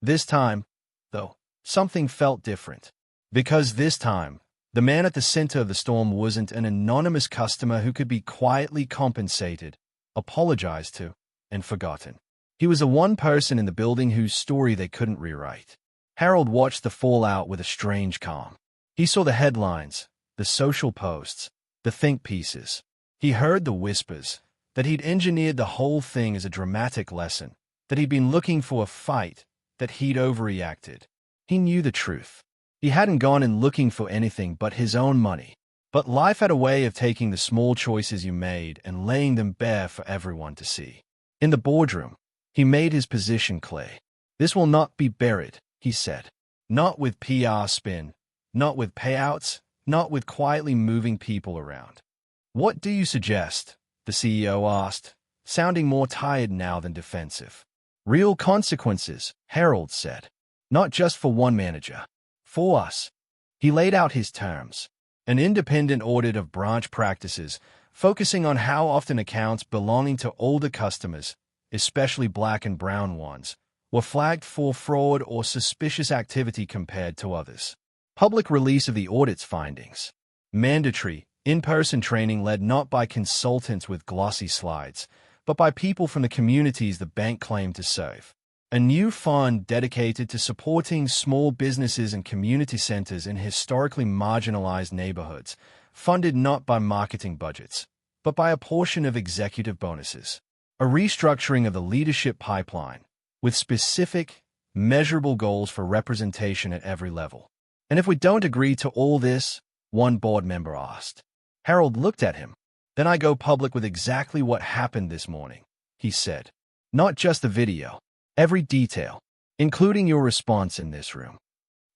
This time, though, something felt different. Because this time, the man at the center of the storm wasn't an anonymous customer who could be quietly compensated, apologized to, and forgotten. He was the one person in the building whose story they couldn't rewrite. Harold watched the fallout with a strange calm. He saw the headlines, the social posts, the think pieces. He heard the whispers that he'd engineered the whole thing as a dramatic lesson, that he'd been looking for a fight, that he'd overreacted. He knew the truth. He hadn't gone in looking for anything but his own money. But life had a way of taking the small choices you made and laying them bare for everyone to see. In the boardroom, he made his position clear. This will not be buried, he said. Not with PR spin, not with payouts, not with quietly moving people around. What do you suggest? The CEO asked, sounding more tired now than defensive. Real consequences, Harold said. Not just for one manager. For us. He laid out his terms. An independent audit of branch practices, focusing on how often accounts belonging to older customers, especially black and brown ones, were flagged for fraud or suspicious activity compared to others. Public release of the audit's findings. Mandatory, in-person training led not by consultants with glossy slides, but by people from the communities the bank claimed to serve. A new fund dedicated to supporting small businesses and community centers in historically marginalized neighborhoods, funded not by marketing budgets, but by a portion of executive bonuses. A restructuring of the leadership pipeline, with specific, measurable goals for representation at every level. And if we don't agree to all this, one board member asked. Harold looked at him. Then I go public with exactly what happened this morning, he said. Not just the video. Every detail, including your response in this room.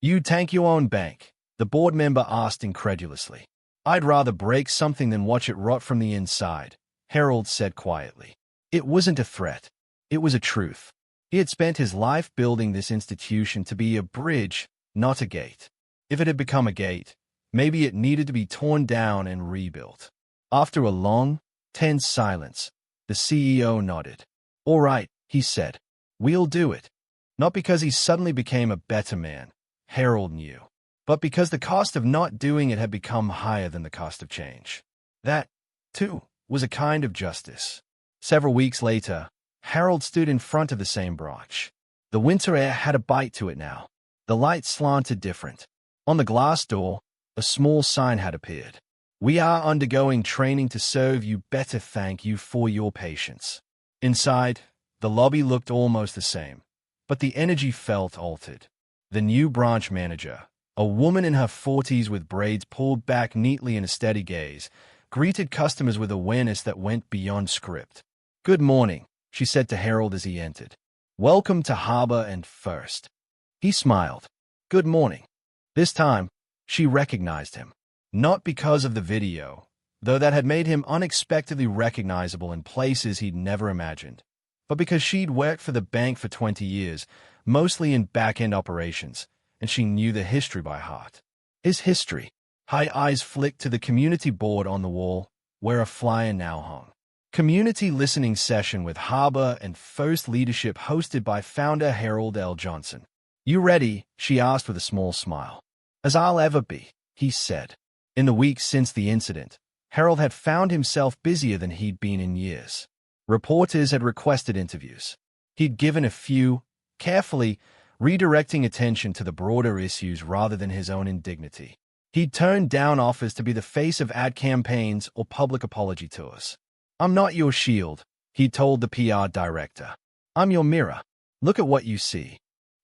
You tank your own bank, the board member asked incredulously. I'd rather break something than watch it rot from the inside, Harold said quietly. It wasn't a threat. It was a truth. He had spent his life building this institution to be a bridge, not a gate. If it had become a gate, maybe it needed to be torn down and rebuilt. After a long, tense silence, the CEO nodded. All right, he said. We'll do it. Not because he suddenly became a better man, Harold knew, but because the cost of not doing it had become higher than the cost of change. That, too, was a kind of justice. Several weeks later, Harold stood in front of the same branch. The winter air had a bite to it now. The light slanted different. On the glass door, a small sign had appeared. We are undergoing training to serve you better. Thank you for your patience. Inside, the lobby looked almost the same, but the energy felt altered. The new branch manager, a woman in her 40s with braids pulled back neatly in a steady gaze, greeted customers with awareness that went beyond script. Good morning, she said to Harold as he entered. Welcome to Harbor and First. He smiled. Good morning. This time, she recognized him. Not because of the video, though that had made him unexpectedly recognizable in places he'd never imagined, but because she'd worked for the bank for 20 years, mostly in back-end operations, and she knew the history by heart. His history. Her eyes flicked to the community board on the wall, where a flyer now hung. Community listening session with Harbor and First leadership hosted by founder Harold L. Johnson. You ready? She asked with a small smile. As I'll ever be, he said. In the weeks since the incident, Harold had found himself busier than he'd been in years. Reporters had requested interviews. He'd given a few, carefully redirecting attention to the broader issues rather than his own indignity. He'd turned down offers to be the face of ad campaigns or public apology tours. I'm not your shield, he told the PR director. I'm your mirror. Look at what you see.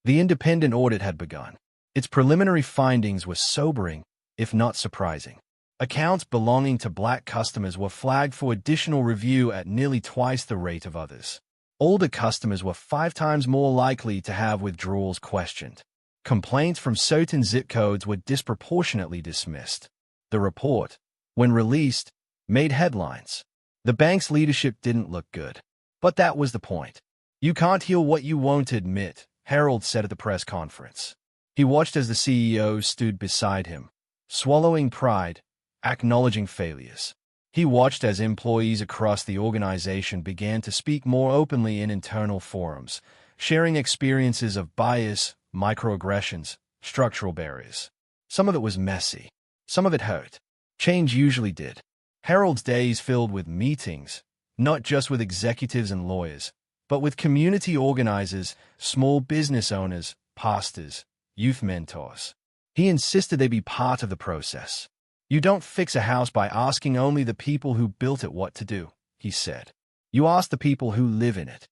The independent audit had begun. Its preliminary findings were sobering, if not surprising. Accounts belonging to black customers were flagged for additional review at nearly twice the rate of others. Older customers were 5 times more likely to have withdrawals questioned. Complaints from certain zip codes were disproportionately dismissed. The report, when released, made headlines. The bank's leadership didn't look good. But that was the point. You can't heal what you won't admit, Harold said at the press conference. He watched as the CEO stood beside him, swallowing pride, acknowledging failures. He watched as employees across the organization began to speak more openly in internal forums, sharing experiences of bias, microaggressions, structural barriers. Some of it was messy. Some of it hurt. Change usually did. Harold's days filled with meetings, not just with executives and lawyers, but with community organizers, small business owners, pastors, youth mentors. He insisted they be part of the process. You don't fix a house by asking only the people who built it what to do, he said. You ask the people who live in it.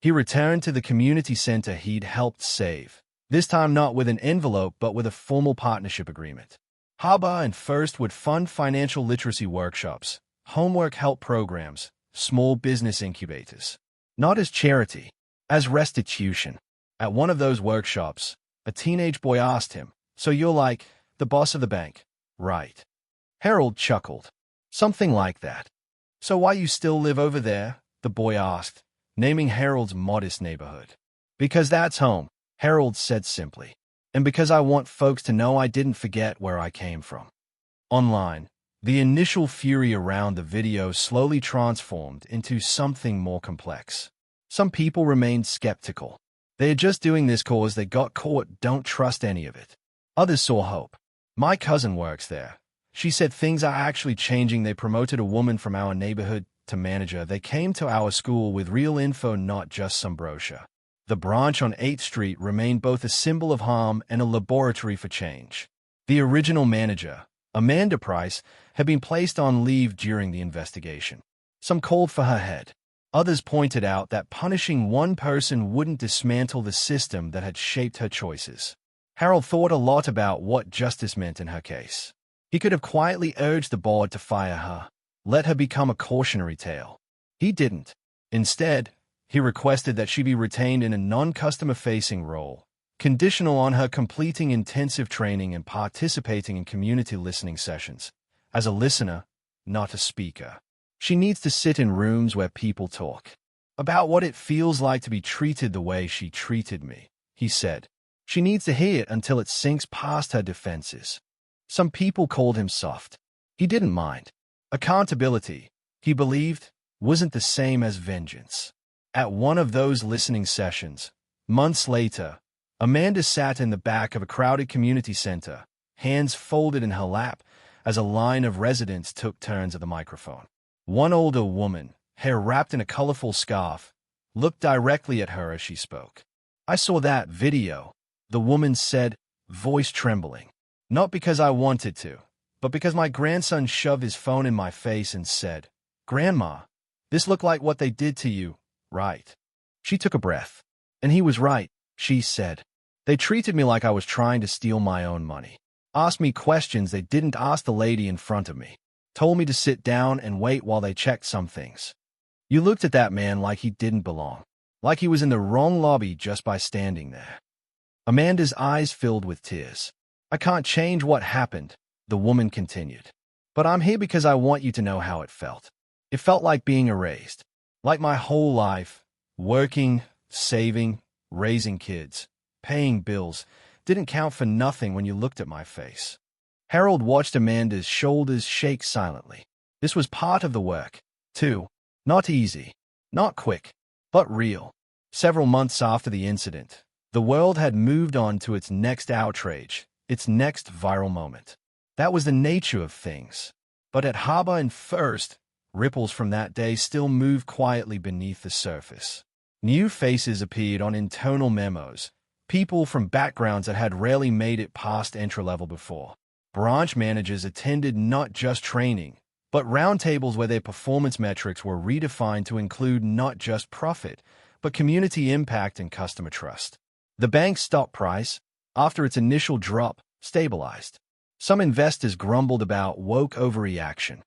He returned to the community center he'd helped save, this time not with an envelope but with a formal partnership agreement. Harbor and First would fund financial literacy workshops, homework help programs, small business incubators. Not as charity, as restitution. At one of those workshops, a teenage boy asked him, So you're like the boss of the bank, right? Harold chuckled. Something like that. So why you still live over there? The boy asked, naming Harold's modest neighborhood. Because that's home, Harold said simply. And because I want folks to know I didn't forget where I came from. Online, the initial fury around the video slowly transformed into something more complex. Some people remained skeptical. They're just doing this cause they got caught, don't trust any of it. Others saw hope. My cousin works there. She said things are actually changing. They promoted a woman from our neighborhood to manager. They came to our school with real info, not just some brochure. The branch on 8th Street remained both a symbol of harm and a laboratory for change. The original manager, Amanda Price, had been placed on leave during the investigation. Some called for her head. Others pointed out that punishing one person wouldn't dismantle the system that had shaped her choices. Harold thought a lot about what justice meant in her case. He could have quietly urged the board to fire her, let her become a cautionary tale. He didn't. Instead, he requested that she be retained in a non-customer-facing role, conditional on her completing intensive training and participating in community listening sessions, as a listener, not a speaker. She needs to sit in rooms where people talk about what it feels like to be treated the way she treated me, he said. She needs to hear it until it sinks past her defenses. Some people called him soft. He didn't mind. Accountability, he believed, wasn't the same as vengeance. At one of those listening sessions, months later, Amanda sat in the back of a crowded community center, hands folded in her lap, as a line of residents took turns at the microphone. One older woman, hair wrapped in a colorful scarf, looked directly at her as she spoke. "I saw that video," the woman said, voice trembling. "Not because I wanted to, but because my grandson shoved his phone in my face and said, 'Grandma, this looked like what they did to you, right?'" She took a breath. "And he was right," she said. "They treated me like I was trying to steal my own money. Asked me questions they didn't ask the lady in front of me. Told me to sit down and wait while they checked some things. You looked at that man like he didn't belong, like he was in the wrong lobby just by standing there." Amanda's eyes filled with tears. "I can't change what happened," the woman continued. "But I'm here because I want you to know how it felt. It felt like being erased. Like my whole life, working, saving, raising kids, paying bills, didn't count for nothing when you looked at my face." Harold watched Amanda's shoulders shake silently. This was part of the work, too. Not easy, not quick, but real. Several months after the incident, the world had moved on to its next outrage, its next viral moment. That was the nature of things. But at Harbor and First, ripples from that day still moved quietly beneath the surface. New faces appeared on internal memos, people from backgrounds that had rarely made it past entry-level before. Branch managers attended not just training, but roundtables where their performance metrics were redefined to include not just profit, but community impact and customer trust. The bank's stock price, after its initial drop, stabilized. Some investors grumbled about woke overreaction.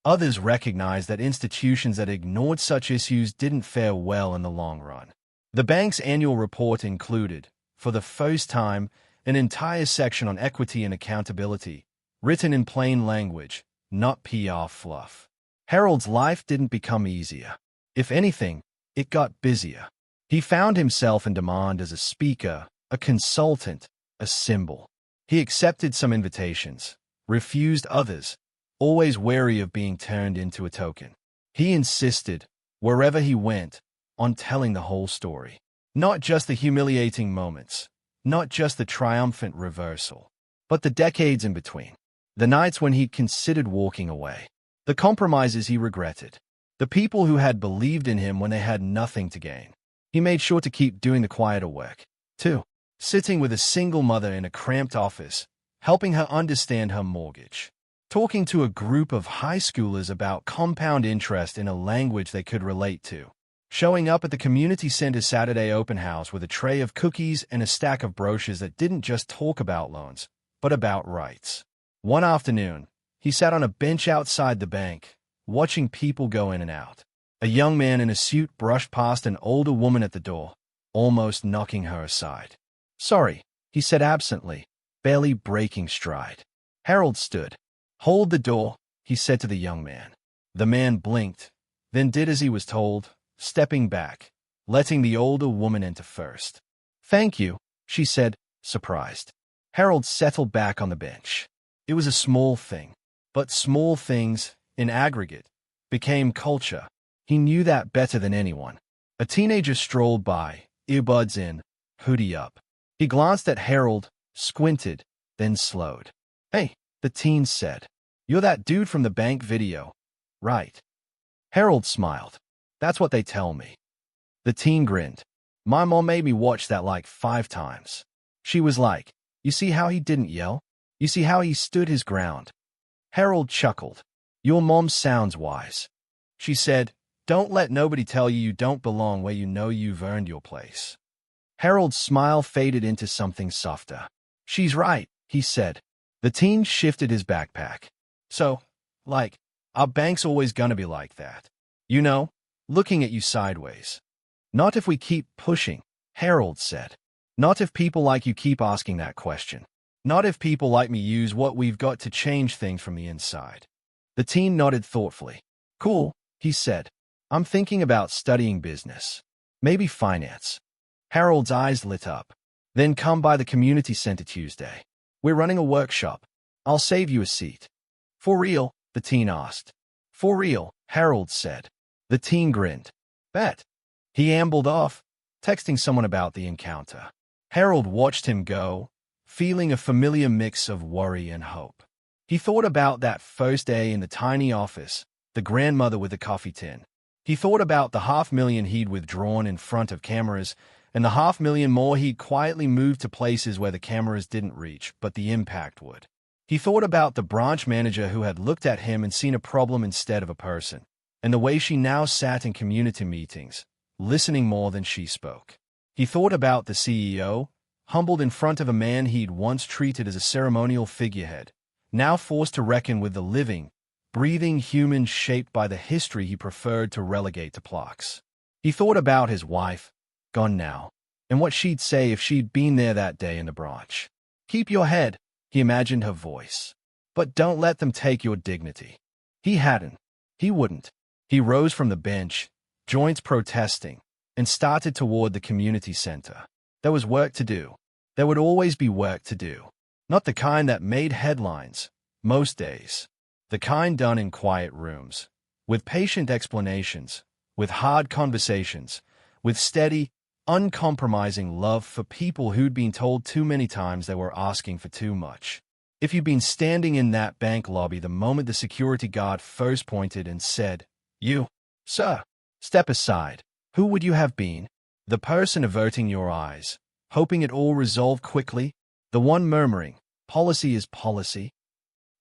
Others recognized that institutions that ignored such issues didn't fare well in the long run. The bank's annual report included, for the first time, an entire section on equity and accountability, written in plain language, not PR fluff. Harold's life didn't become easier. If anything, it got busier. He found himself in demand as a speaker, a consultant, a symbol. He accepted some invitations, refused others, always wary of being turned into a token. He insisted, wherever he went, on telling the whole story. Not just the humiliating moments, not just the triumphant reversal, but the decades in between. The nights when he'd considered walking away. The compromises he regretted. The people who had believed in him when they had nothing to gain. He made sure to keep doing the quieter work, too. Sitting with a single mother in a cramped office, helping her understand her mortgage. Talking to a group of high schoolers about compound interest in a language they could relate to. Showing up at the community center Saturday open house with a tray of cookies and a stack of brochures that didn't just talk about loans, but about rights. One afternoon, he sat on a bench outside the bank, watching people go in and out. A young man in a suit brushed past an older woman at the door, almost knocking her aside. "Sorry," he said absently, barely breaking stride. Harold stood. "Hold the door," he said to the young man. The man blinked, then did as he was told, stepping back, letting the older woman enter first. "Thank you," she said, surprised. Harold settled back on the bench. It was a small thing, but small things, in aggregate, became culture. He knew that better than anyone. A teenager strolled by, earbuds in, hoodie up. He glanced at Harold, squinted, then slowed. "Hey," the teen said. "You're that dude from the bank video, right?" Harold smiled. "That's what they tell me." The teen grinned. "My mom made me watch that like 5 times. She was like, 'You see how he didn't yell? You see how he stood his ground?'" Harold chuckled. "Your mom sounds wise." She said, "Don't let nobody tell you you don't belong where you know you've earned your place." Harold's smile faded into something softer. "She's right," he said. The teen shifted his backpack. "So, like, our bank's always gonna be like that. You know, looking at you sideways." "Not if we keep pushing," Harold said. "Not if people like you keep asking that question. Not if people like me use what we've got to change things from the inside." The teen nodded thoughtfully. "Cool, He said, I'm thinking about studying business. Maybe finance. Harold's eyes lit up. Then come by the community center Tuesday. We're running a workshop. I'll save you a seat. For real? The teen asked. For real, Harold said. The teen grinned. Bet. He ambled off, texting someone about the encounter. Harold watched him go, feeling a familiar mix of worry and hope. He thought about that first day in the tiny office, the grandmother with the coffee tin. He thought about the $500,000 he'd withdrawn in front of cameras, and the $500,000 more he'd quietly moved to places where the cameras didn't reach, but the impact would. He thought about the branch manager who had looked at him and seen a problem instead of a person, and the way she now sat in community meetings, listening more than she spoke. He thought about the CEO, humbled in front of a man he'd once treated as a ceremonial figurehead, now forced to reckon with the living, breathing human shaped by the history he preferred to relegate to plaques. He thought about his wife, gone now, and what she'd say if she'd been there that day in the branch. Keep your head, he imagined her voice. But don't let them take your dignity. He hadn't. He wouldn't. He rose from the bench, joints protesting, and started toward the community center. There was work to do. There would always be work to do. Not the kind that made headlines, most days. The kind done in quiet rooms, with patient explanations, with hard conversations, with steady, uncompromising love for people who'd been told too many times they were asking for too much. If you'd been standing in that bank lobby the moment the security guard first pointed and said, "You, sir, step aside," who would you have been? The person averting your eyes, hoping it all resolved quickly? The one murmuring, "Policy is policy"?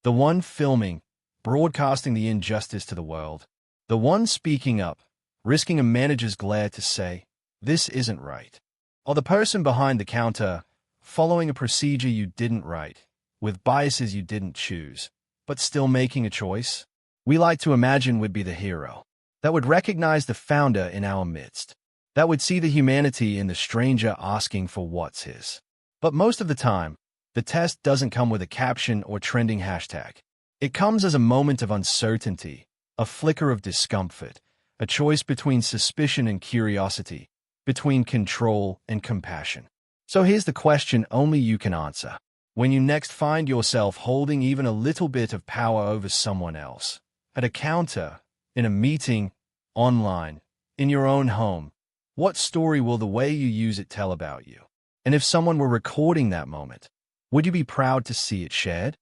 The one filming, broadcasting the injustice to the world? The one speaking up, risking a manager's glare to say, "This isn't right"? Or the person behind the counter, following a procedure you didn't write, with biases you didn't choose, but still making a choice? We like to imagine we'd be the hero that would recognize the founder in our midst, that would see the humanity in the stranger asking for what's his. But most of the time, the test doesn't come with a caption or trending hashtag. It comes as a moment of uncertainty, a flicker of discomfort, a choice between suspicion and curiosity, between control and compassion. So here's the question only you can answer. When you next find yourself holding even a little bit of power over someone else, at a counter, in a meeting, online, in your own home, what story will the way you use it tell about you? And if someone were recording that moment, would you be proud to see it shared?